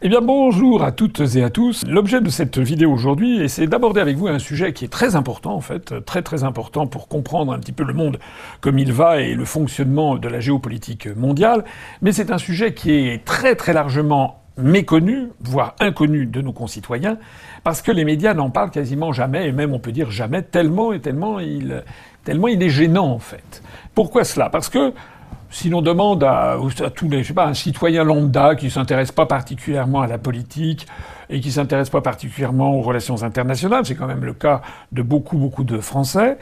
Eh bien bonjour à toutes et à tous. L'objet de cette vidéo aujourd'hui, c'est d'aborder avec vous un sujet qui est très important en fait, très important pour comprendre un petit peu le monde comme il va et le fonctionnement de la géopolitique mondiale. Mais c'est un sujet qui est très largement méconnu, voire inconnu de nos concitoyens, parce que les médias n'en parlent quasiment jamais, et même on peut dire jamais, tellement il est gênant en fait. Pourquoi cela? Parce que si l'on demande à tous les, je sais pas, un citoyen lambda qui s'intéresse pas particulièrement à la politique et qui s'intéresse pas particulièrement aux relations internationales, c'est quand même le cas de beaucoup de Français,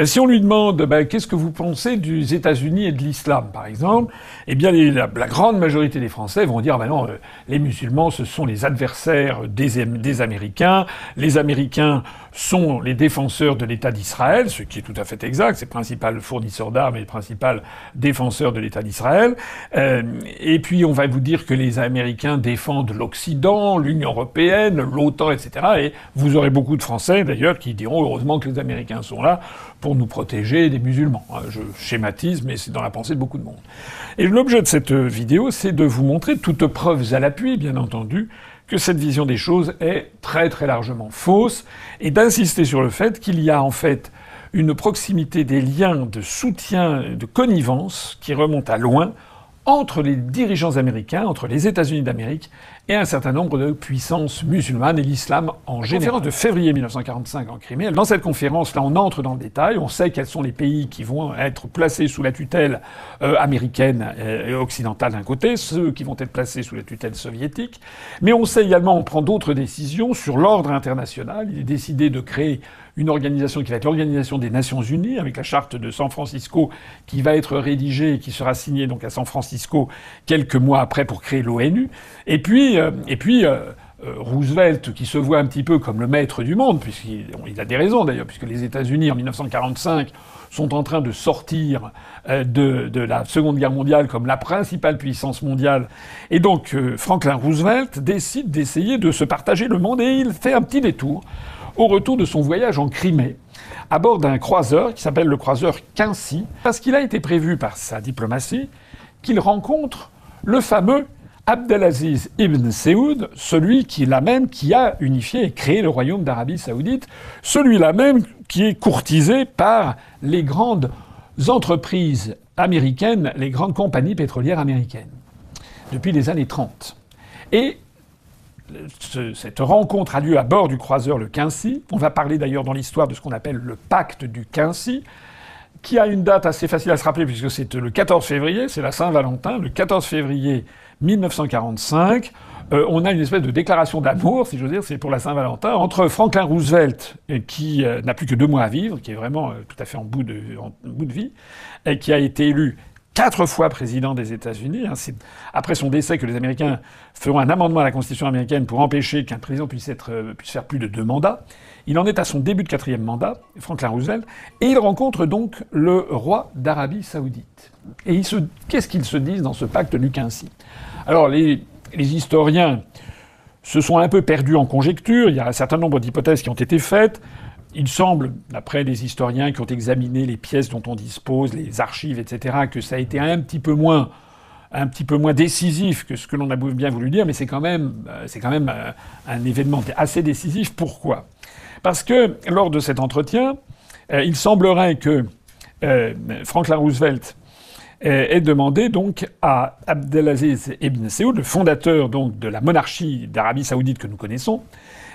si on lui demande qu'est-ce que vous pensez des États-Unis et de l'islam, par exemple, eh bien la grande majorité des Français vont dire non, les musulmans ce sont les adversaires des Américains, les Américains sont les défenseurs de l'État d'Israël, ce qui est tout à fait exact, c'est le principal fournisseur d'armes et le principal défenseur de l'État d'Israël. Et puis on va vous dire que les Américains défendent l'Occident, l'Union européenne, l'OTAN, etc. Et vous aurez beaucoup de Français d'ailleurs qui diront heureusement que les Américains sont là pour nous protéger des musulmans. Je schématise, mais c'est dans la pensée de beaucoup de monde. Et l'objet de cette vidéo, c'est de vous montrer, toutes preuves à l'appui, bien entendu, que cette vision des choses est très largement fausse, et d'insister sur le fait qu'il y a en fait une proximité des liens de soutien, de connivence qui remontent à loin entre les dirigeants américains, entre les États-Unis d'Amérique et un certain nombre de puissances musulmanes et l'islam en général. Conférence de février 1945 en Crimée. Dans cette conférence, là, on entre dans le détail, on sait quels sont les pays qui vont être placés sous la tutelle américaine et occidentale d'un côté, ceux qui vont être placés sous la tutelle soviétique, mais on sait également, on prend d'autres décisions sur l'ordre international. Il est décidé de créer une organisation qui va être l'Organisation des Nations Unies, avec la charte de San Francisco qui va être rédigée et qui sera signée donc à San Francisco quelques mois après pour créer l'ONU. Et puis Roosevelt, qui se voit un petit peu comme le maître du monde, puisqu'il a des raisons d'ailleurs, puisque les États-Unis en 1945 sont en train de sortir de la Seconde Guerre mondiale comme la principale puissance mondiale. Et donc Franklin Roosevelt décide d'essayer de se partager le monde et il fait un petit détour au retour de son voyage en Crimée, à bord d'un croiseur qui s'appelle le croiseur Quincy, parce qu'il a été prévu par sa diplomatie qu'il rencontre le fameux Abdelaziz Ibn Saoud, celui qui a unifié et créé le royaume d'Arabie Saoudite, celui-là même qui est courtisé par les grandes entreprises américaines, les grandes compagnies pétrolières américaines, depuis les années 30. Et cette rencontre a lieu à bord du croiseur le Quincy. On va parler d'ailleurs dans l'histoire de ce qu'on appelle le pacte du Quincy, qui a une date assez facile à se rappeler puisque c'est le 14 février, c'est la Saint-Valentin, le 14 février 1945. On a une espèce de déclaration d'amour, si je veux dire, c'est pour la Saint-Valentin, entre Franklin Roosevelt, qui n'a plus que 2 mois à vivre, qui est vraiment tout à fait en bout de vie, et qui a été élu 4 fois président des États-Unis. C'est après son décès que les Américains feront un amendement à la Constitution américaine pour empêcher qu'un président puisse faire plus de 2 mandats. Il en est à son début de 4e mandat, Franklin Roosevelt, et il rencontre donc le roi d'Arabie Saoudite. Et qu'est-ce qu'ils se disent dans ce pacte du Quincy? Alors les historiens se sont un peu perdus en conjectures. Il y a un certain nombre d'hypothèses qui ont été faites. Il semble, d'après des historiens qui ont examiné les pièces dont on dispose, les archives, etc., que ça a été un petit peu moins décisif que ce que l'on a bien voulu dire, mais c'est quand même un événement assez décisif. Pourquoi? Parce que lors de cet entretien, il semblerait que Franklin Roosevelt ait demandé donc à Abdelaziz Ibn Saoud, le fondateur donc de la monarchie d'Arabie Saoudite que nous connaissons,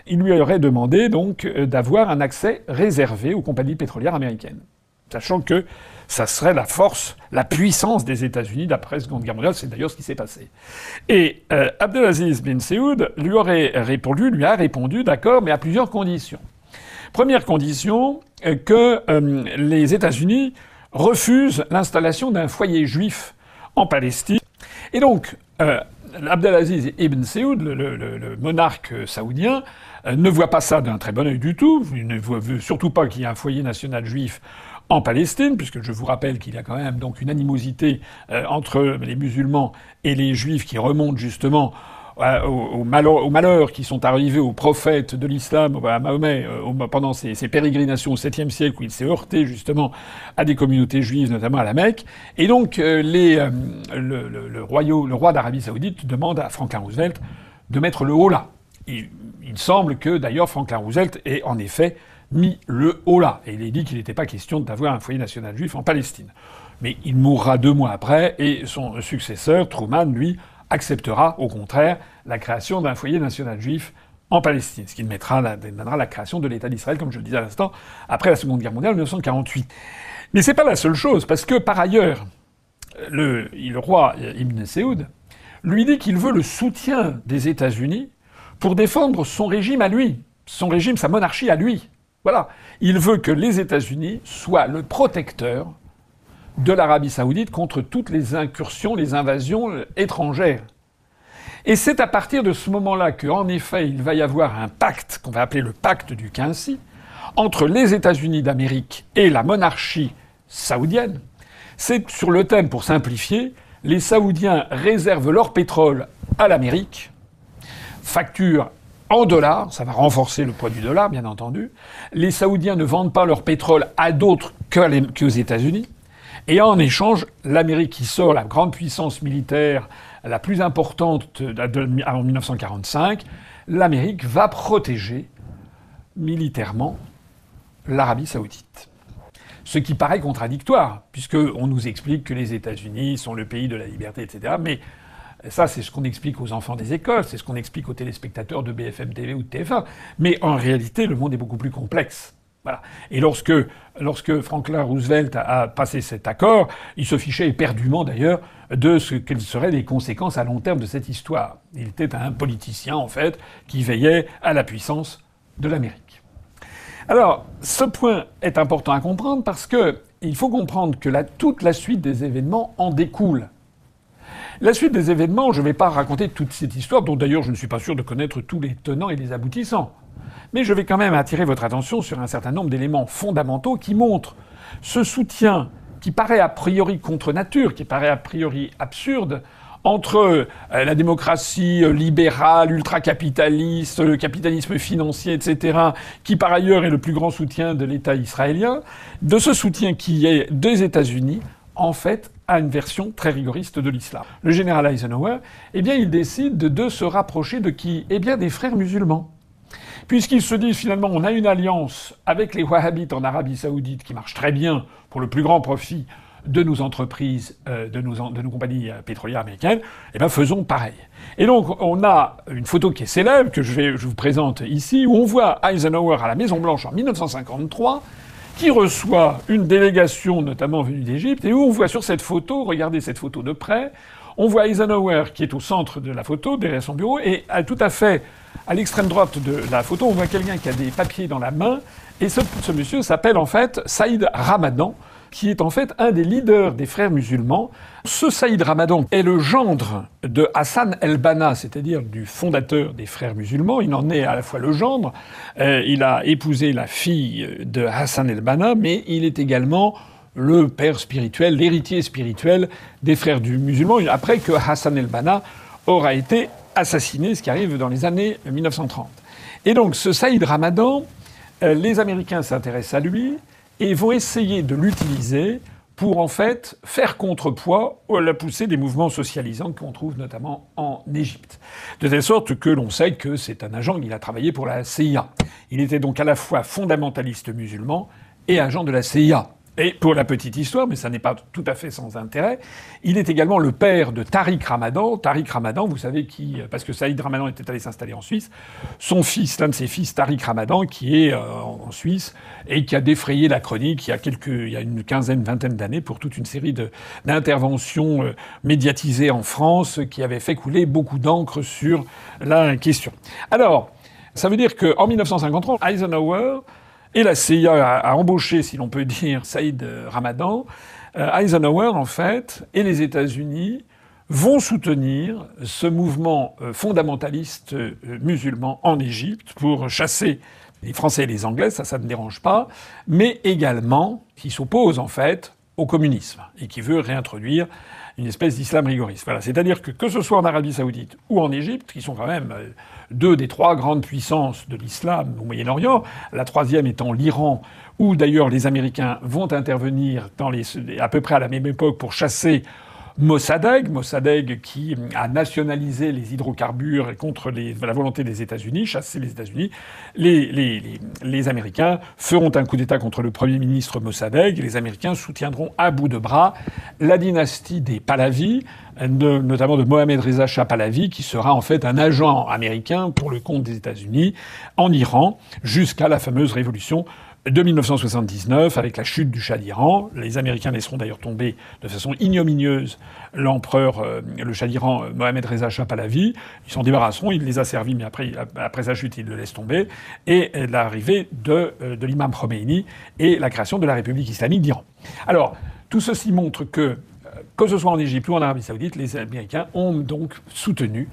il lui aurait demandé donc d'avoir un accès réservé aux compagnies pétrolières américaines, sachant que ça serait la force, la puissance des États-Unis d'après la Seconde Guerre mondiale. C'est d'ailleurs ce qui s'est passé. Et Abdelaziz bin Saoud lui a répondu d'accord, mais à plusieurs conditions. Première condition, que les États-Unis refusent l'installation d'un foyer juif en Palestine. Et donc Abdelaziz Ibn Saoud, le monarque saoudien, ne voit pas ça d'un très bon œil du tout. Il ne veut surtout pas qu'il y ait un foyer national juif en Palestine, puisque je vous rappelle qu'il y a quand même donc une animosité entre les musulmans et les juifs qui remonte justement aux malheurs qui sont arrivés aux prophètes de l'islam, à Mahomet, pendant ses pérégrinations au 7e siècle, où il s'est heurté justement à des communautés juives, notamment à la Mecque. Et donc le roi d'Arabie Saoudite demande à Franklin Roosevelt de mettre le holà. Il semble que, d'ailleurs, Franklin Roosevelt ait en effet mis le holà. Et il est dit qu'il n'était pas question d'avoir un foyer national juif en Palestine. Mais il mourra 2 mois après, et son successeur, Truman, lui, acceptera, au contraire, la création d'un foyer national juif en Palestine, ce qui donnera la création de l'État d'Israël, comme je le disais à l'instant, après la Seconde Guerre mondiale, en 1948. Mais c'est pas la seule chose, parce que, par ailleurs, le roi Ibn Saoud lui dit qu'il veut le soutien des États-Unis pour défendre son régime à lui, son régime, sa monarchie à lui. Voilà. Il veut que les États-Unis soient le protecteur de l'Arabie Saoudite contre toutes les incursions, les invasions étrangères. Et c'est à partir de ce moment-là qu'en effet, il va y avoir un pacte, qu'on va appeler le pacte du Quincy, entre les États-Unis d'Amérique et la monarchie saoudienne. C'est sur le thème, pour simplifier, les Saoudiens réservent leur pétrole à l'Amérique, facturent en dollars, ça va renforcer le poids du dollar, bien entendu. Les Saoudiens ne vendent pas leur pétrole à d'autres qu'aux États-Unis. Et en échange, l'Amérique, qui sort la grande puissance militaire la plus importante en 1945, l'Amérique va protéger militairement l'Arabie Saoudite. Ce qui paraît contradictoire, puisqu'on nous explique que les États-Unis sont le pays de la liberté, etc. Mais ça, c'est ce qu'on explique aux enfants des écoles, c'est ce qu'on explique aux téléspectateurs de BFM TV ou de TF1. Mais en réalité, le monde est beaucoup plus complexe. Voilà. Et lorsque Franklin Roosevelt a passé cet accord, il se fichait éperdument d'ailleurs de ce quelles seraient les conséquences à long terme de cette histoire. Il était un politicien, en fait, qui veillait à la puissance de l'Amérique. Alors, ce point est important à comprendre parce que il faut comprendre que toute la suite des événements en découle. La suite des événements, je ne vais pas raconter toute cette histoire, dont d'ailleurs je ne suis pas sûr de connaître tous les tenants et les aboutissants. Mais je vais quand même attirer votre attention sur un certain nombre d'éléments fondamentaux qui montrent ce soutien qui paraît a priori contre nature, qui paraît a priori absurde, entre la démocratie libérale, ultracapitaliste, le capitalisme financier, etc., qui par ailleurs est le plus grand soutien de l'État israélien, de ce soutien qui est des États-Unis, en fait, à une version très rigoriste de l'islam. Le général Eisenhower, eh bien, il décide de se rapprocher de qui? Eh bien, des frères musulmans. Puisqu'ils se disent finalement on a une alliance avec les Wahhabites en Arabie Saoudite qui marche très bien pour le plus grand profit de nos entreprises, de nos compagnies pétrolières américaines, eh bien faisons pareil. Et donc on a une photo qui est célèbre que je vous présente ici où on voit Eisenhower à la Maison Blanche en 1953 qui reçoit une délégation notamment venue d'Égypte et où on voit sur cette photo, regardez cette photo de près, on voit Eisenhower qui est au centre de la photo, derrière son bureau, et tout à fait à l'extrême droite de la photo, on voit quelqu'un qui a des papiers dans la main, et ce monsieur s'appelle en fait Saïd Ramadan, qui est en fait un des leaders des frères musulmans. Ce Saïd Ramadan est le gendre de Hassan el-Banna, c'est-à-dire du fondateur des frères musulmans. Il en est à la fois le gendre, il a épousé la fille de Hassan el-Banna, mais il est également le père spirituel, l'héritier spirituel des frères musulmans, après que Hassan el-Banna aura été assassiné, ce qui arrive dans les années 1930. Et donc ce Saïd Ramadan, les Américains s'intéressent à lui et vont essayer de l'utiliser pour en fait faire contrepoids à la poussée des mouvements socialisants qu'on trouve notamment en Égypte. De telle sorte que l'on sait que c'est un agent, il a travaillé pour la CIA. Il était donc à la fois fondamentaliste musulman et agent de la CIA. Et pour la petite histoire, mais ça n'est pas tout à fait sans intérêt, il est également le père de Tariq Ramadan. Tariq Ramadan, vous savez qui, parce que Saïd Ramadan était allé s'installer en Suisse, son fils, l'un de ses fils, Tariq Ramadan, qui est en Suisse et qui a défrayé la chronique il y a une quinzaine, vingtaine d'années pour toute une série d'interventions médiatisées en France qui avaient fait couler beaucoup d'encre sur la question. Alors, ça veut dire qu'en 1953, Eisenhower et la CIA a embauché, si l'on peut dire, Saïd Ramadan. Eisenhower, en fait, et les États-Unis vont soutenir ce mouvement fondamentaliste musulman en Égypte pour chasser les Français et les Anglais, ça ne dérange pas, mais également qui s'oppose, en fait, au communisme et qui veut réintroduire une espèce d'islam rigoriste. Voilà. C'est-à-dire que ce soit en Arabie Saoudite ou en Égypte, qui sont quand même deux des trois grandes puissances de l'islam au Moyen-Orient, la troisième étant l'Iran, où d'ailleurs les Américains vont intervenir à peu près à la même époque pour chasser Mossadegh qui a nationalisé les hydrocarbures contre la volonté des États-Unis, chassé les États-Unis. Les Américains feront un coup d'État contre le Premier ministre Mossadegh. Les Américains soutiendront à bout de bras la dynastie des Pahlavis, notamment de Mohammad Reza Shah Pahlavi, qui sera en fait un agent américain pour le compte des États-Unis en Iran jusqu'à la fameuse révolution de 1979, avec la chute du Shah d'Iran. Les Américains laisseront d'ailleurs tomber de façon ignominieuse l'empereur, le Shah d'Iran, Mohammad Reza Shah Pahlavi. Ils s'en débarrasseront, il les a servis, mais après sa chute, ils le laissent tomber. Et l'arrivée de l'imam Khomeini et la création de la République islamique d'Iran. Alors, tout ceci montre que ce soit en Égypte ou en Arabie Saoudite, les Américains ont donc soutenu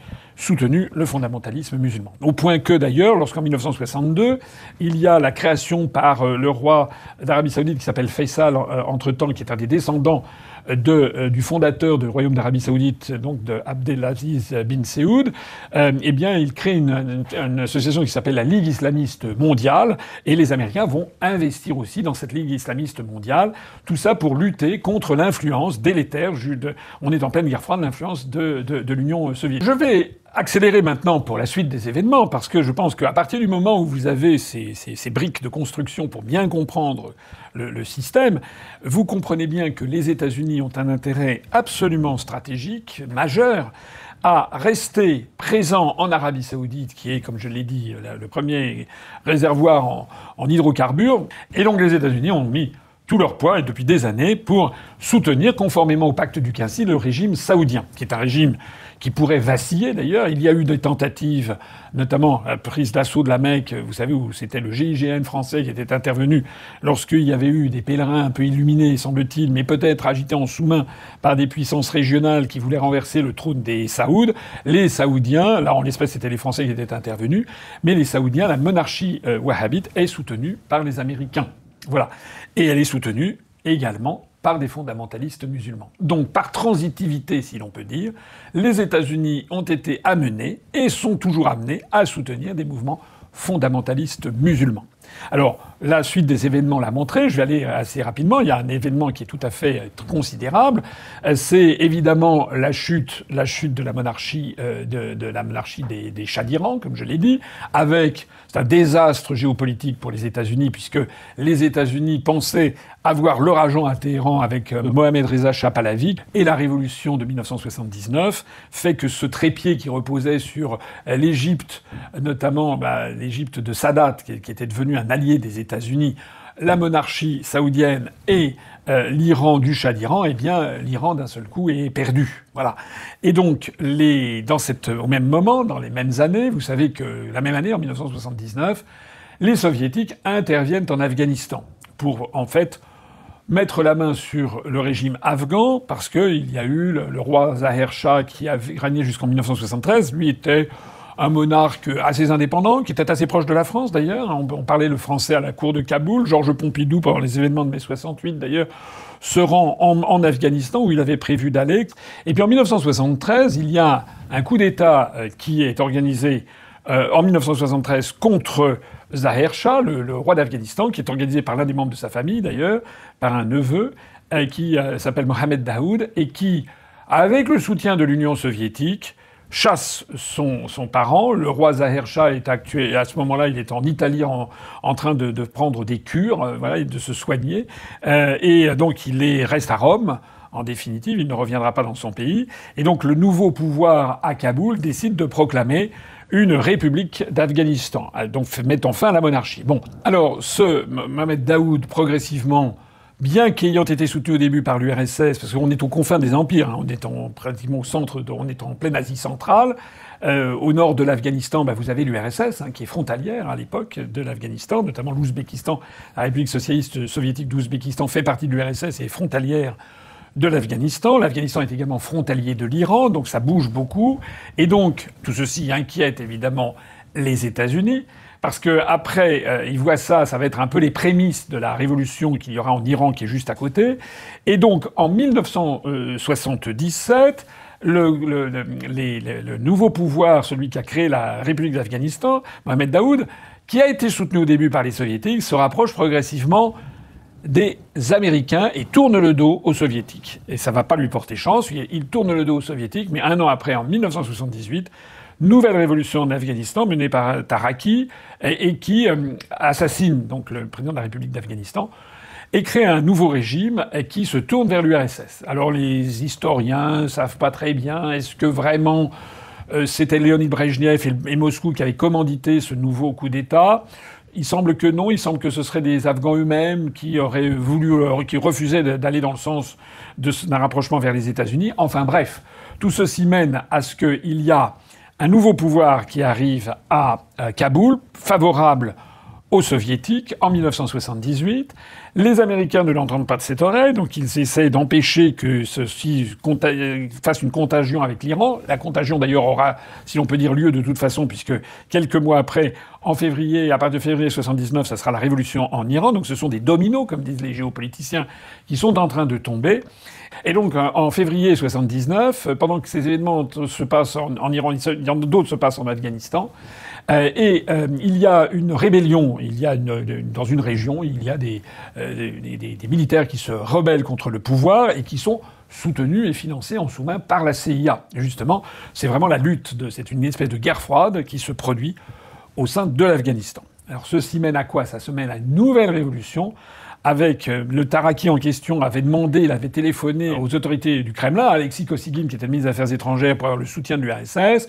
le fondamentalisme musulman. Au point que, d'ailleurs, lorsqu'en 1962, il y a la création par le roi d'Arabie Saoudite qui s'appelle Faisal, entre-temps, qui est un des descendants du fondateur du royaume d'Arabie Saoudite, donc de Abdelaziz bin Saoud, eh bien, il crée une association qui s'appelle la Ligue islamiste mondiale, et les Américains vont investir aussi dans cette Ligue islamiste mondiale. Tout ça pour lutter contre l'influence délétère, on est en pleine guerre froide, l'influence de l'Union soviétique. Je vais accélérer maintenant pour la suite des événements, parce que je pense qu'à partir du moment où vous avez ces briques de construction pour bien comprendre le système, vous comprenez bien que les États-Unis ont un intérêt absolument stratégique, majeur, à rester présent en Arabie Saoudite, qui est, comme je l'ai dit, le premier réservoir en hydrocarbures. Et donc les États-Unis ont mis tout leur poids, et depuis des années, pour soutenir, conformément au pacte du Quincy, le régime saoudien, qui est un régime qui pourrait vaciller d'ailleurs. Il y a eu des tentatives, notamment la prise d'assaut de la Mecque, vous savez, où c'était le GIGN français qui était intervenu lorsqu'il y avait eu des pèlerins un peu illuminés, semble-t-il, mais peut-être agités en sous-main par des puissances régionales qui voulaient renverser le trône des Saouds. Les Saoudiens, là en l'espèce c'était les Français qui étaient intervenus, mais les Saoudiens, la monarchie wahhabite est soutenue par les Américains. Voilà. Et elle est soutenue également par des fondamentalistes musulmans. Donc, par transitivité, si l'on peut dire, les États-Unis ont été amenés, et sont toujours amenés, à soutenir des mouvements fondamentalistes musulmans. Alors, la suite des événements l'a montré. Je vais aller assez rapidement. Il y a un événement qui est tout à fait considérable. C'est évidemment la chute de la monarchie, de la monarchie des Shahs d'Iran, comme je l'ai dit, c'est un désastre géopolitique pour les États-Unis, puisque les États-Unis pensaient avoir leur agent à Téhéran avec Mohammad Reza Shah Pahlavi, et la révolution de 1979 fait que ce trépied qui reposait sur l'Égypte, notamment l'Égypte de Sadat, qui était devenu un allié des États-Unis, la monarchie saoudienne et l'Iran du Shah d'Iran, eh bien, l'Iran d'un seul coup est perdu. Voilà. Et donc, au même moment, dans les mêmes années, vous savez que la même année, en 1979, les Soviétiques interviennent en Afghanistan pour, en fait, mettre la main sur le régime afghan, parce qu'il y a eu le roi Zahir Shah qui a régné jusqu'en 1973. Lui était un monarque assez indépendant, qui était assez proche de la France d'ailleurs. On parlait le français à la cour de Kaboul. Georges Pompidou, pendant les événements de mai 68 d'ailleurs, se rend en Afghanistan où il avait prévu d'aller. Et puis en 1973, il y a un coup d'État qui est organisé en 1973 contre Zahir Shah, le roi d'Afghanistan, qui est organisé par l'un des membres de sa famille d'ailleurs, par un neveu, qui s'appelle Mohamed Daoud, et qui, avec le soutien de l'Union soviétique, chasse son parent. Le roi Zahir Shah est actué, à ce moment-là, il est en Italie en train de prendre des cures, voilà, et de se soigner. Et donc il reste à Rome. En définitive, il ne reviendra pas dans son pays. Et donc le nouveau pouvoir à Kaboul décide de proclamer une république d'Afghanistan, donc mettant fin à la monarchie. Bon, alors ce Mohamed Daoud, progressivement, bien qu'ayant été soutenu au début par l'URSS, parce qu'on est aux confins des empires, on est pratiquement au centre, on est en pleine Asie centrale. Au nord de l'Afghanistan, vous avez l'URSS, qui est frontalière à l'époque de l'Afghanistan, notamment l'Ouzbékistan, la République socialiste soviétique d'Ouzbékistan fait partie de l'URSS et est frontalière de l'Afghanistan. L'Afghanistan est également frontalier de l'Iran, donc ça bouge beaucoup. Et donc, tout ceci inquiète évidemment les États-Unis, parce que après, ils voient ça va être un peu les prémices de la révolution qu'il y aura en Iran, qui est juste à côté. Et donc, en 1977, le nouveau pouvoir, celui qui a créé la République d'Afghanistan, Mohamed Daoud, qui a été soutenu au début par les Soviétiques, se rapproche progressivement des Américains et tourne le dos aux Soviétiques. Et ça va pas lui porter chance. Il tourne le dos aux Soviétiques, mais un an après, en 1978, nouvelle révolution en Afghanistan menée par Taraki et qui assassine donc le président de la République d'Afghanistan et crée un nouveau régime qui se tourne vers l'URSS. Alors les historiens savent pas très bien, est-ce que vraiment c'était Léonid Brejnev et Moscou qui avaient commandité ce nouveau coup d'État? Il semble que non, il semble que ce seraient des Afghans eux-mêmes qui auraient qui refusaient d'aller dans le sens d'un rapprochement vers les États-Unis. Enfin bref, tout ceci mène à ce qu'il y a un nouveau pouvoir qui arrive à Kaboul, favorable aux Soviétiques, en 1978. Les Américains ne l'entendent pas de cette oreille, donc ils essaient d'empêcher que ceci fasse une contagion avec l'Iran. La contagion, d'ailleurs, aura, si l'on peut dire, lieu de toute façon, puisque quelques mois après, en février, à partir de février 79, ça sera la révolution en Iran. Donc ce sont des dominos, comme disent les géopoliticiens, qui sont en train de tomber. Et donc, en février 79, pendant que ces événements se passent en Iran, d'autres se passent en Afghanistan, il y a une rébellion. Dans une région, il y a des militaires qui se rebellent contre le pouvoir et qui sont soutenus et financés en sous-main par la CIA. Et justement, c'est vraiment la lutte. C'est une espèce de guerre froide qui se produit au sein de l'Afghanistan. Alors, ceci mène à quoi? Ça se mène à une nouvelle révolution. Avec le Taraki en question il avait téléphoné aux autorités du Kremlin, Alexis Kosygin, qui était le ministre des Affaires étrangères, pour avoir le soutien de l'URSS.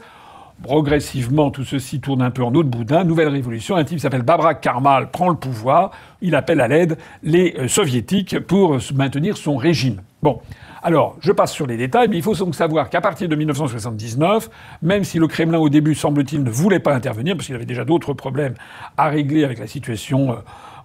Progressivement, tout ceci tourne un peu en eau de boudin. Nouvelle révolution. Un type qui s'appelle Babrak Karmal prend le pouvoir. Il appelle à l'aide les soviétiques pour maintenir son régime. Bon. Alors, je passe sur les détails, mais il faut donc savoir qu'à partir de 1979, même si le Kremlin, au début, semble-t-il, ne voulait pas intervenir, parce qu'il avait déjà d'autres problèmes à régler avec la situation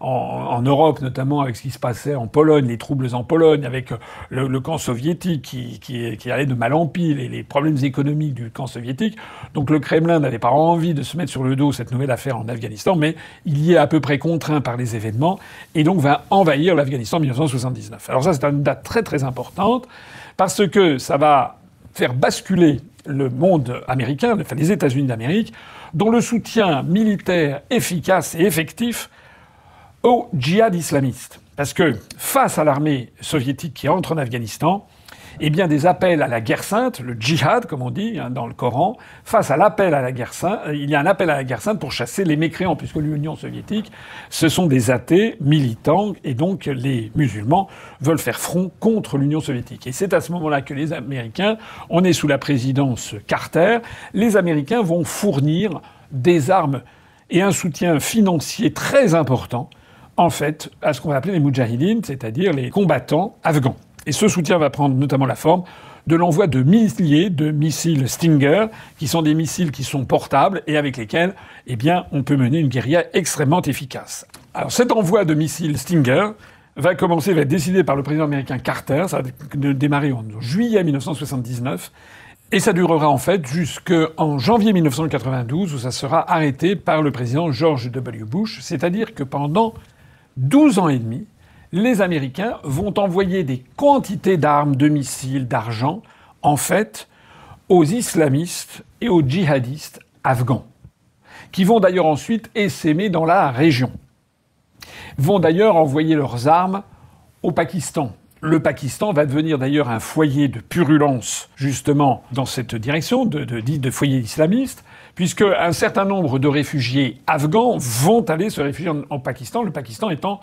en Europe, notamment avec ce qui se passait en Pologne, les troubles en Pologne, avec le camp soviétique qui allait de mal en pis, les problèmes économiques du camp soviétique. Donc le Kremlin n'avait pas envie de se mettre sur le dos cette nouvelle affaire en Afghanistan, mais il y est à peu près contraint par les événements, et donc va envahir l'Afghanistan en 1979. Alors ça, c'est une date très très importante, parce que ça va faire basculer le monde américain, enfin les États-Unis d'Amérique, dont le soutien militaire efficace et effectif au djihad islamiste. Parce que face à l'armée soviétique qui entre en Afghanistan, eh bien des appels à la guerre sainte, le djihad comme on dit dans le Coran, face à l'appel à la guerre sainte, il y a un appel à la guerre sainte pour chasser les mécréants, puisque l'Union soviétique, ce sont des athées militants, et donc les musulmans veulent faire front contre l'Union soviétique. Et c'est à ce moment-là que les Américains, on est sous la présidence Carter, les Américains vont fournir des armes et un soutien financier très important en fait, à ce qu'on va appeler les moudjahidines, c'est-à-dire les combattants afghans. Et ce soutien va prendre notamment la forme de l'envoi de milliers de missiles Stinger, qui sont des missiles qui sont portables et avec lesquels, eh bien, on peut mener une guérilla extrêmement efficace. Alors, cet envoi de missiles Stinger va être décidé par le président américain Carter. Ça va démarrer en juillet 1979. Et ça durera en fait jusqu'en janvier 1992, où ça sera arrêté par le président George W. Bush. C'est-à-dire que pendant 12 ans et demi, les Américains vont envoyer des quantités d'armes, de missiles, d'argent, en fait, aux islamistes et aux djihadistes afghans, qui vont d'ailleurs ensuite essaimer dans la région. Vont d'ailleurs envoyer leurs armes au Pakistan. Le Pakistan va devenir d'ailleurs un foyer de purulence, justement, dans cette direction, de foyer islamiste, puisque un certain nombre de réfugiés afghans vont aller se réfugier en Pakistan, le Pakistan étant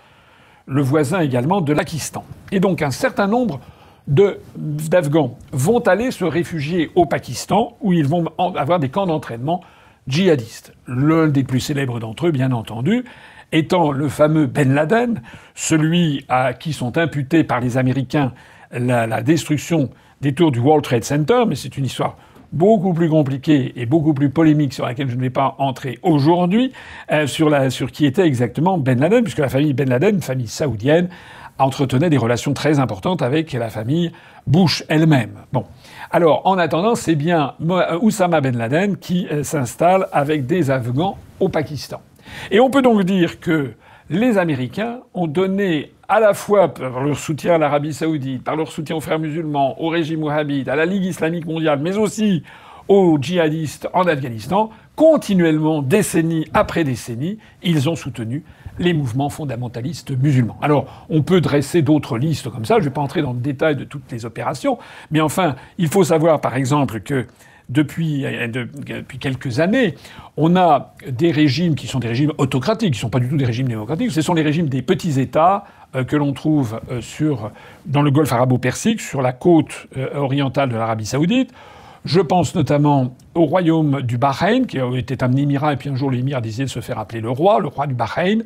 le voisin également de l'Afghanistan. Et donc un certain nombre d'Afghans vont aller se réfugier au Pakistan, où ils vont avoir des camps d'entraînement djihadistes. L'un des plus célèbres d'entre eux, bien entendu, étant le fameux Ben Laden, celui à qui sont imputés par les Américains la destruction des tours du World Trade Center, mais c'est une histoire beaucoup plus compliquée et beaucoup plus polémique sur laquelle je ne vais pas entrer aujourd'hui, sur qui était exactement Ben Laden, puisque la famille Ben Laden, une famille saoudienne, entretenait des relations très importantes avec la famille Bush elle-même. Bon. Alors, en attendant, c'est bien Oussama Ben Laden qui s'installe avec des Afghans au Pakistan. Et on peut donc dire que les Américains ont donné à la fois par leur soutien à l'Arabie Saoudite, par leur soutien aux frères musulmans, au régime wahhabite, à la Ligue islamique mondiale, mais aussi aux djihadistes en Afghanistan, continuellement, décennie après décennie, ils ont soutenu les mouvements fondamentalistes musulmans. Alors, on peut dresser d'autres listes comme ça, je ne vais pas entrer dans le détail de toutes les opérations, mais enfin, il faut savoir, par exemple, que depuis quelques années, on a des régimes qui sont des régimes autocratiques, qui ne sont pas du tout des régimes démocratiques, ce sont les régimes des petits États que l'on trouve dans le golfe arabo-persique, sur la côte orientale de l'Arabie saoudite. Je pense notamment au royaume du Bahreïn, qui était un émirat, et puis un jour l'émir a décidé de se faire appeler le roi du Bahreïn.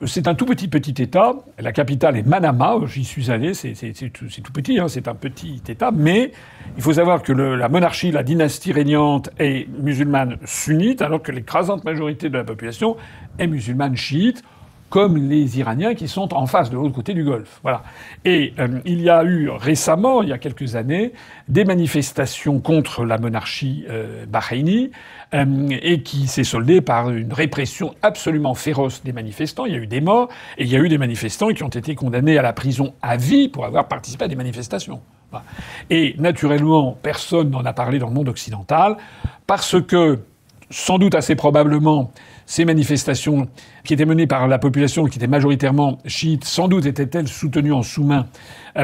C'est un tout petit État. La capitale est Manama. J'y suis allé. C'est tout petit. Hein. C'est un petit État. Mais il faut savoir que la monarchie, la dynastie régnante est musulmane sunnite, alors que l'écrasante majorité de la population est musulmane chiite, comme les Iraniens qui sont en face, de l'autre côté du Golfe. Voilà. Et il y a eu récemment, il y a quelques années, des manifestations contre la monarchie bahreïnie, et qui s'est soldée par une répression absolument féroce des manifestants. Il y a eu des morts, et il y a eu des manifestants qui ont été condamnés à la prison à vie pour avoir participé à des manifestations. Voilà. Et naturellement, personne n'en a parlé dans le monde occidental, parce que, sans doute assez probablement, ces manifestations qui étaient menées par la population qui était majoritairement chiite, sans doute étaient-elles soutenues en sous-main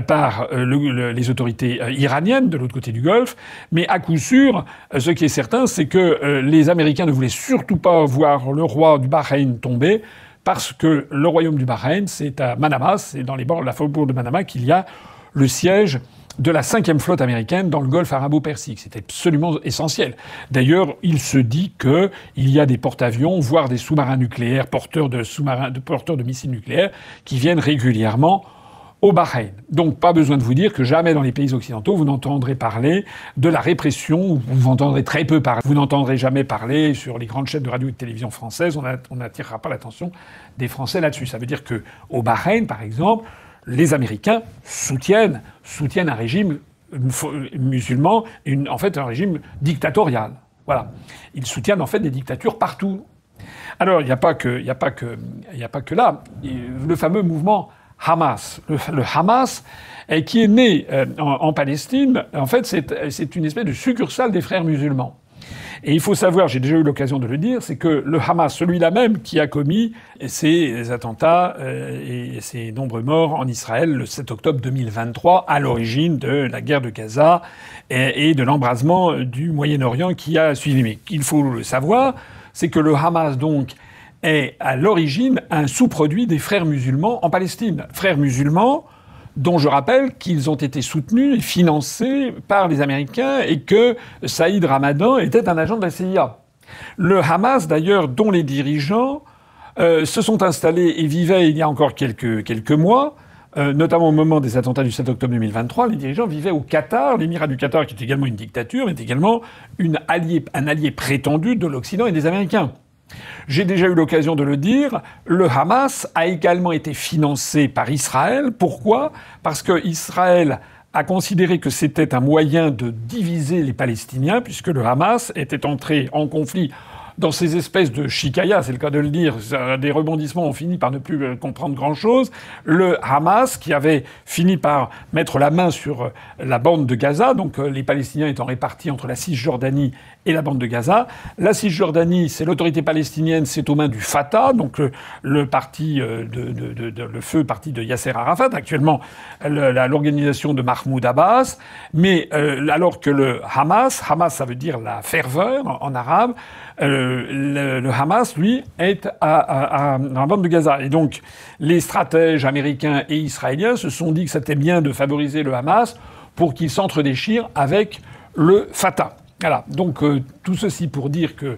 par les autorités iraniennes de l'autre côté du Golfe. Mais à coup sûr, ce qui est certain, c'est que les Américains ne voulaient surtout pas voir le roi du Bahreïn tomber, parce que le royaume du Bahreïn, c'est à Manama, c'est dans les bords de la faubourg de Manama qu'il y a le siège de la 5e flotte américaine dans le golfe arabo-persique. C'est absolument essentiel. D'ailleurs, il se dit qu'il y a des porte-avions, voire des sous-marins nucléaires, porteurs de missiles nucléaires, qui viennent régulièrement au Bahreïn. Donc, pas besoin de vous dire que jamais dans les pays occidentaux, vous n'entendrez parler de la répression, vous entendrez très peu parler, vous n'entendrez jamais parler sur les grandes chaînes de radio et de télévision françaises, on n'attirera pas l'attention des Français là-dessus. Ça veut dire que au Bahreïn, par exemple, les Américains soutiennent un régime musulman, en fait un régime dictatorial. Voilà. Ils soutiennent en fait des dictatures partout. Alors il n'y a pas que là. Le fameux mouvement Hamas. Le Hamas, qui est né en Palestine, en fait c'est une espèce de succursale des frères musulmans. Et il faut savoir, j'ai déjà eu l'occasion de le dire, c'est que le Hamas, celui-là même qui a commis ces attentats et ces nombreux morts en Israël le 7 octobre 2023, à l'origine de la guerre de Gaza et de l'embrasement du Moyen-Orient qui a suivi. Mais il faut le savoir, c'est que le Hamas, donc, est à l'origine un sous-produit des frères musulmans en Palestine. Frères musulmans dont je rappelle qu'ils ont été soutenus et financés par les Américains et que Saïd Ramadan était un agent de la CIA. Le Hamas, d'ailleurs, dont les dirigeants se sont installés et vivaient il y a encore quelques mois, notamment au moment des attentats du 7 octobre 2023, les dirigeants vivaient au Qatar, l'émirat du Qatar, qui est également une dictature, mais également un allié prétendu de l'Occident et des Américains. J'ai déjà eu l'occasion de le dire, le Hamas a également été financé par Israël. Pourquoi ? Parce que Israël a considéré que c'était un moyen de diviser les Palestiniens, puisque le Hamas était entré en conflit dans ces espèces de chicaya, c'est le cas de le dire, des rebondissements ont fini par ne plus comprendre grand-chose. Le Hamas, qui avait fini par mettre la main sur la bande de Gaza, donc les Palestiniens étant répartis entre la Cisjordanie et la bande de Gaza. La Cisjordanie, c'est l'autorité palestinienne, c'est aux mains du Fatah, donc le parti le feu parti de Yasser Arafat, actuellement l'organisation de Mahmoud Abbas. Mais alors que le Hamas ça veut dire la ferveur en arabe, le Hamas, lui, est dans la bande de Gaza. Et donc, les stratèges américains et israéliens se sont dit que c'était bien de favoriser le Hamas pour qu'il s'entre-déchire avec le Fatah. Voilà. Donc, tout ceci pour dire que,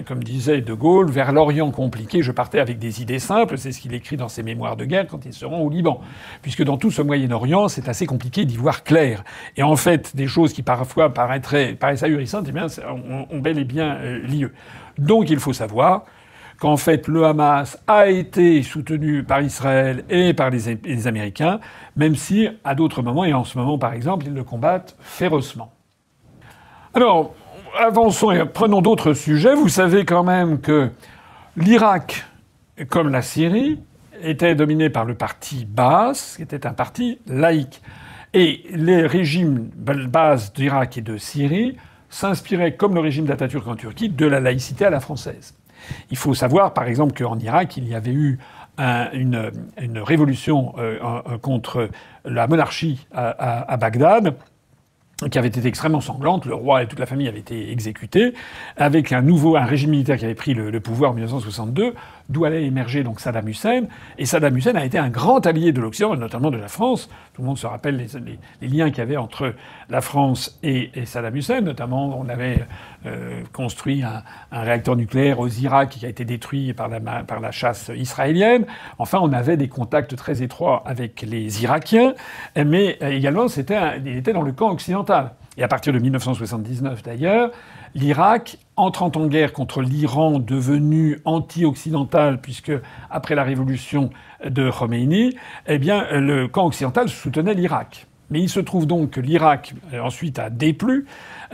comme disait De Gaulle, vers l'Orient compliqué, je partais avec des idées simples. C'est ce qu'il écrit dans ses mémoires de guerre quand ils seront au Liban. Puisque dans tout ce Moyen-Orient, c'est assez compliqué d'y voir clair. Et en fait, des choses qui parfois paraissent ahurissantes, eh bien, ont bel et bien lieu. Donc il faut savoir qu'en fait, le Hamas a été soutenu par Israël et par les Américains, même si, à d'autres moments, et en ce moment par exemple, ils le combattent férocement. Alors, avançons et prenons d'autres sujets. Vous savez quand même que l'Irak, comme la Syrie, était dominé par le parti Baas, qui était un parti laïque. Et les régimes Baas d'Irak et de Syrie s'inspiraient, comme le régime d'Atatürk en Turquie, de la laïcité à la française. Il faut savoir, par exemple, qu'en Irak, il y avait eu une révolution contre la monarchie à Bagdad, qui avait été extrêmement sanglante. Le roi et toute la famille avaient été exécutés, avec un régime militaire qui avait pris le pouvoir en 1962, d'où allait émerger donc Saddam Hussein. Et Saddam Hussein a été un grand allié de l'Occident, notamment de la France. Tout le monde se rappelle les liens qu'il y avait entre la France et Saddam Hussein. Notamment, on avait construit un réacteur nucléaire aux Irak qui a été détruit par la chasse israélienne. Enfin, on avait des contacts très étroits avec les Irakiens, mais également, il était dans le camp occidental. Et à partir de 1979, d'ailleurs, l'Irak, entrant en guerre contre l'Iran devenu anti-occidental, puisque après la révolution de Khomeini, eh bien, le camp occidental soutenait l'Irak. Mais il se trouve donc que l'Irak, ensuite, a déplu,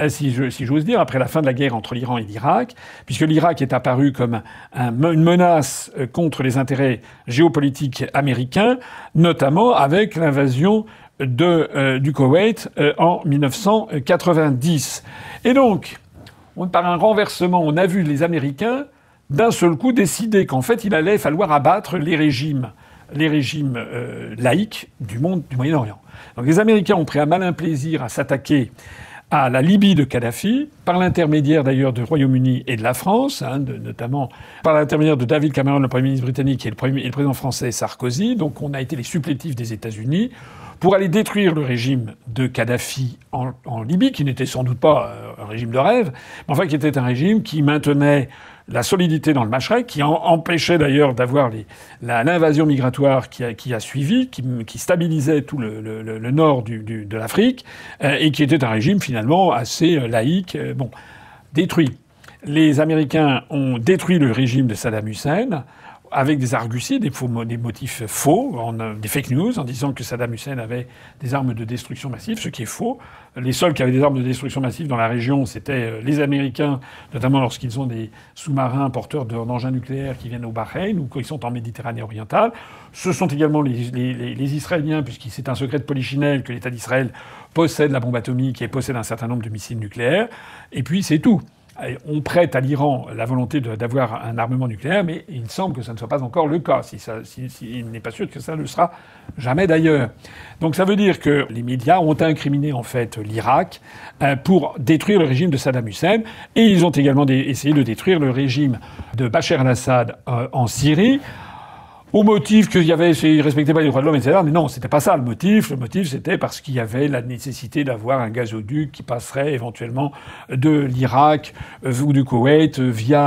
si j'ose dire, après la fin de la guerre entre l'Iran et l'Irak, puisque l'Irak est apparu comme une menace contre les intérêts géopolitiques américains, notamment avec l'invasion du Koweït en 1990. Et donc, par un renversement, on a vu les Américains d'un seul coup décider qu'en fait, il allait falloir abattre les régimes laïques du Moyen-Orient. Donc les Américains ont pris un malin plaisir à s'attaquer à la Libye de Kadhafi, par l'intermédiaire d'ailleurs du Royaume-Uni et de la France, notamment par l'intermédiaire de David Cameron, le Premier ministre britannique, et le président français Sarkozy. Donc on a été les supplétifs des États-Unis pour aller détruire le régime de Kadhafi en Libye, qui n'était sans doute pas un régime de rêve, mais enfin qui était un régime qui maintenait la solidité dans le Machrek, qui empêchait d'ailleurs d'avoir l'invasion migratoire qui a suivi, qui stabilisait tout le nord de l'Afrique, et qui était un régime finalement assez laïque, détruit. Les Américains ont détruit le régime de Saddam Hussein, avec des arguties, des motifs faux, des fake news, en disant que Saddam Hussein avait des armes de destruction massive, ce qui est faux. Les seuls qui avaient des armes de destruction massive dans la région, c'était les Américains, notamment lorsqu'ils ont des sous-marins porteurs d'engins nucléaires qui viennent au Bahreïn ou quand ils sont en Méditerranée orientale. Ce sont également les Israéliens, puisque c'est un secret de polichinelle que l'État d'Israël possède la bombe atomique et possède un certain nombre de missiles nucléaires. Et puis c'est tout. On prête à l'Iran la volonté d'avoir un armement nucléaire, mais il semble que ça ne soit pas encore le cas. Il n'est pas sûr que ça ne le sera jamais d'ailleurs. Donc ça veut dire que les médias ont incriminé en fait l'Irak pour détruire le régime de Saddam Hussein, et ils ont également essayé de détruire le régime de Bachar al-Assad en Syrie, au motif qu'il ne respectait pas les droits de l'homme, etc. Mais non, c'était pas ça le motif. Le motif, c'était parce qu'il y avait la nécessité d'avoir un gazoduc qui passerait éventuellement de l'Irak ou du Koweït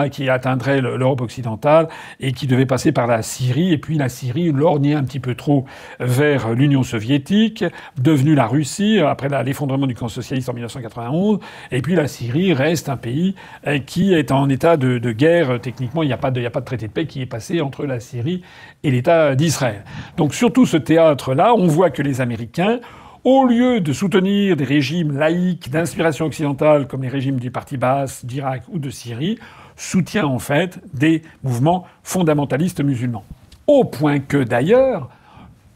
qui atteindrait l'Europe occidentale et qui devait passer par la Syrie. Et puis la Syrie lorgnait un petit peu trop vers l'Union soviétique, devenue la Russie après l'effondrement du camp socialiste en 1991. Et puis la Syrie reste un pays qui est en état de guerre. Techniquement, il n'y a pas de traité de paix qui est passé entre la Syrie et l'État d'Israël. Donc sur tout ce théâtre-là, on voit que les Américains, au lieu de soutenir des régimes laïques d'inspiration occidentale comme les régimes du Parti Baas, d'Irak ou de Syrie, soutiennent en fait des mouvements fondamentalistes musulmans. Au point que d'ailleurs,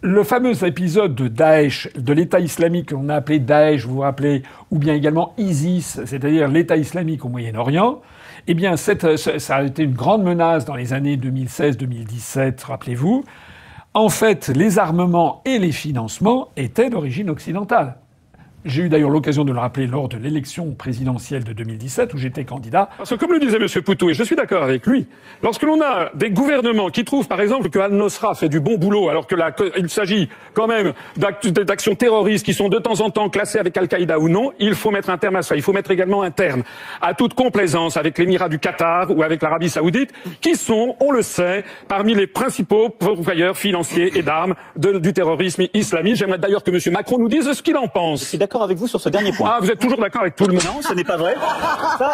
le fameux épisode de Daesh, de l'État islamique qu'on a appelé Daesh, vous vous rappelez, ou bien également ISIS, c'est-à-dire l'État islamique au Moyen-Orient, eh bien, ça a été une grande menace dans les années 2016-2017, rappelez-vous. En fait, les armements et les financements étaient d'origine occidentale. J'ai eu d'ailleurs l'occasion de le rappeler lors de l'élection présidentielle de 2017 où j'étais candidat. Parce que comme le disait M. Poutou, et je suis d'accord avec lui, lorsque l'on a des gouvernements qui trouvent par exemple que Al-Nosra fait du bon boulot alors que il s'agit quand même d'actions terroristes qui sont de temps en temps classées avec Al-Qaïda ou non, il faut mettre un terme à ça. Il faut mettre également un terme à toute complaisance avec l'Émirat du Qatar ou avec l'Arabie Saoudite qui sont, on le sait, parmi les principaux pourvoyeurs financiers et d'armes du terrorisme islamiste. J'aimerais d'ailleurs que M. Macron nous dise ce qu'il en pense. Avec vous sur ce dernier point. Ah, vous êtes toujours d'accord avec tout le monde? Non, ce n'est pas vrai.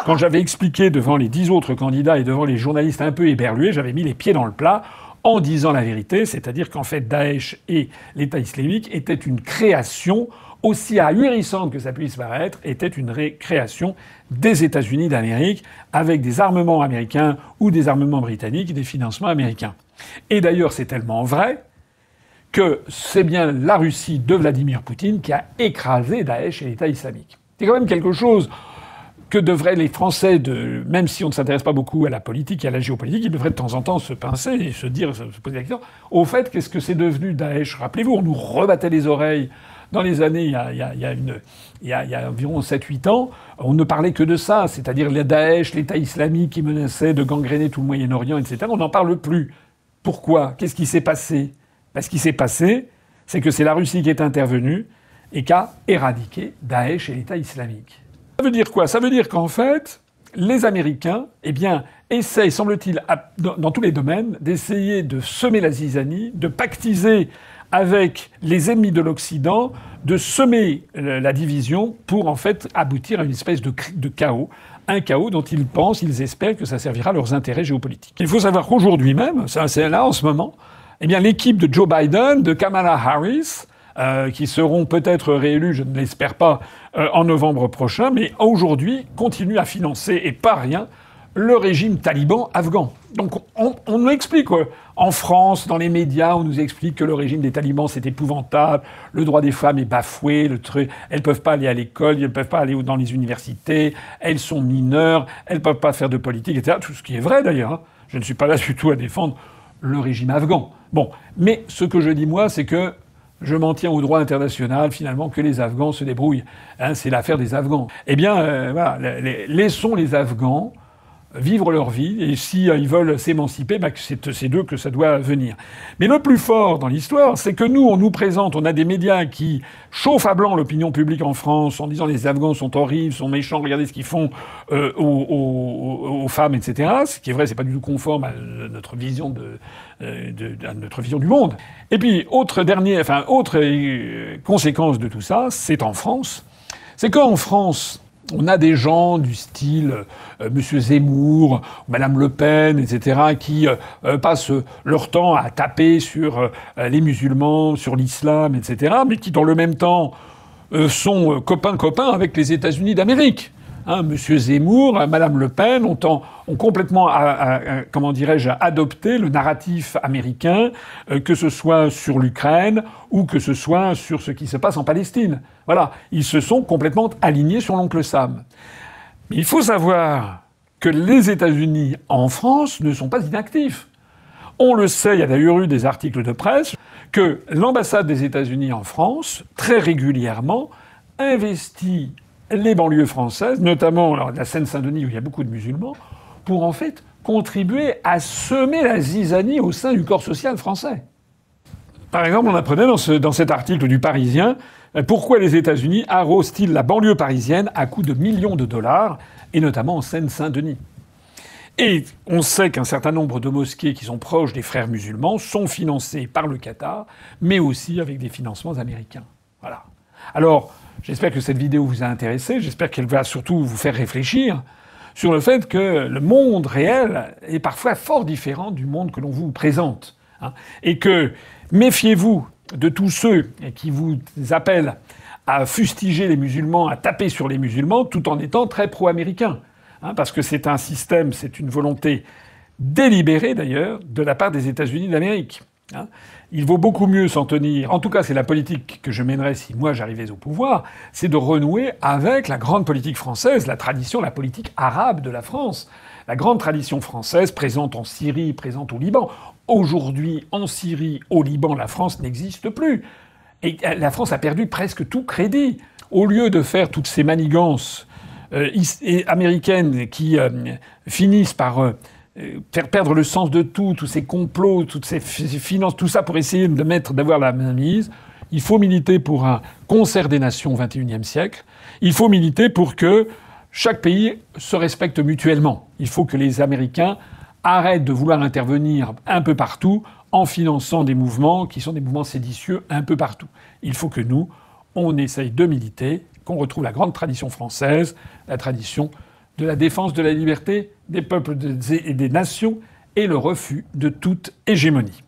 Quand j'avais expliqué devant les 10 autres candidats et devant les journalistes un peu éberlués, j'avais mis les pieds dans le plat en disant la vérité, c'est-à-dire qu'en fait Daesh et l'État islamique étaient une création, aussi ahurissante que ça puisse paraître, était une création des États-Unis d'Amérique avec des armements américains ou des armements britanniques et des financements américains. Et d'ailleurs, c'est tellement vrai que c'est bien la Russie de Vladimir Poutine qui a écrasé Daesh et l'État islamique. C'est quand même quelque chose que devraient les Français, même si on ne s'intéresse pas beaucoup à la politique et à la géopolitique, ils devraient de temps en temps se pincer et se poser la question, au fait, qu'est-ce que c'est devenu Daesh? Rappelez-vous, on nous rebattait les oreilles dans les années, il y a environ 7-8 ans, on ne parlait que de ça, c'est-à-dire le Daesh, l'État islamique qui menaçait de gangréner tout le Moyen-Orient, etc. On n'en parle plus. Pourquoi? Qu'est-ce qui s'est passé? Ce qui s'est passé, c'est que c'est la Russie qui est intervenue et qui a éradiqué Daesh et l'État islamique. Ça veut dire quoi? Ça veut dire qu'en fait, les Américains, essayent, semble-t-il, dans tous les domaines, d'essayer de semer la zizanie, de pactiser avec les ennemis de l'Occident, de semer la division pour, en fait, aboutir à une espèce de chaos. Un chaos dont ils espèrent que ça servira à leurs intérêts géopolitiques. Il faut savoir qu'aujourd'hui même, c'est là en ce moment, l'équipe de Joe Biden, de Kamala Harris, qui seront peut-être réélus, je ne l'espère pas, en novembre prochain, mais aujourd'hui continue à financer, et pas rien, le régime taliban afghan. Donc on nous explique, en France, dans les médias, on nous explique que le régime des talibans c'est épouvantable, le droit des femmes est bafoué, elles peuvent pas aller à l'école, elles peuvent pas aller dans les universités, elles sont mineures, elles peuvent pas faire de politique, etc. Tout ce qui est vrai d'ailleurs. Hein. Je ne suis pas là du tout à défendre le régime afghan. Bon, mais ce que je dis moi, c'est que je m'en tiens au droit international, finalement, que les Afghans se débrouillent. Hein, c'est l'affaire des Afghans. Voilà, laissons les Afghans vivre leur vie, et si ils veulent s'émanciper, c'est d'eux que ça doit venir. Mais le plus fort dans l'histoire, c'est que nous, on nous présente, on a des médias qui chauffent à blanc l'opinion publique en France en disant les Afghans sont horribles, sont méchants, regardez ce qu'ils font aux femmes, etc. Ce qui est vrai, c'est pas du tout conforme à notre vision à notre vision du monde. Et puis, autre conséquence de tout ça, c'est en France. C'est qu'en France, on a des gens du style Monsieur Zemmour, Madame Le Pen, etc., qui passent leur temps à taper sur les musulmans, sur l'islam, etc., mais qui, dans le même temps, sont copains avec les États-Unis d'Amérique. Hein, Monsieur Zemmour, Madame Le Pen ont complètement, adopté le narratif américain, que ce soit sur l'Ukraine ou que ce soit sur ce qui se passe en Palestine. Voilà, ils se sont complètement alignés sur l'oncle Sam. Mais il faut savoir que les États-Unis en France ne sont pas inactifs. On le sait, il y a d'ailleurs eu des articles de presse, que l'ambassade des États-Unis en France, très régulièrement, investit les banlieues françaises, notamment la Seine-Saint-Denis où il y a beaucoup de musulmans, pour en fait contribuer à semer la zizanie au sein du corps social français. Par exemple, on apprenait dans cet article du Parisien pourquoi les États-Unis arrosent-ils la banlieue parisienne à coups de millions de dollars, et notamment en Seine-Saint-Denis. Et on sait qu'un certain nombre de mosquées qui sont proches des frères musulmans sont financées par le Qatar, mais aussi avec des financements américains. Voilà. Alors, j'espère que cette vidéo vous a intéressé, j'espère qu'elle va surtout vous faire réfléchir sur le fait que le monde réel est parfois fort différent du monde que l'on vous présente. Hein, et que méfiez-vous de tous ceux qui vous appellent à fustiger les musulmans, à taper sur les musulmans, tout en étant très pro-américains. Hein, parce que c'est un système, c'est une volonté délibérée d'ailleurs, de la part des États-Unis d'Amérique. Hein. Il vaut beaucoup mieux s'en tenir, en tout cas c'est la politique que je mènerais si moi j'arrivais au pouvoir, c'est de renouer avec la grande politique française, la tradition, la politique arabe de la France. La grande tradition française présente en Syrie, présente au Liban. Aujourd'hui, en Syrie, au Liban, la France n'existe plus. Et la France a perdu presque tout crédit. Au lieu de faire toutes ces manigances américaines qui finissent par faire perdre le sens de tout, tous ces complots, toutes ces finances, tout ça pour essayer d'avoir la main mise, il faut militer pour un concert des nations au XXIe siècle. Il faut militer pour que chaque pays se respecte mutuellement. Il faut que les Américains arrêtent de vouloir intervenir un peu partout en finançant des mouvements qui sont des mouvements séditieux un peu partout. Il faut que nous, on essaye de militer, qu'on retrouve la grande tradition française, la tradition de la défense de la liberté des peuples et des nations et le refus de toute hégémonie.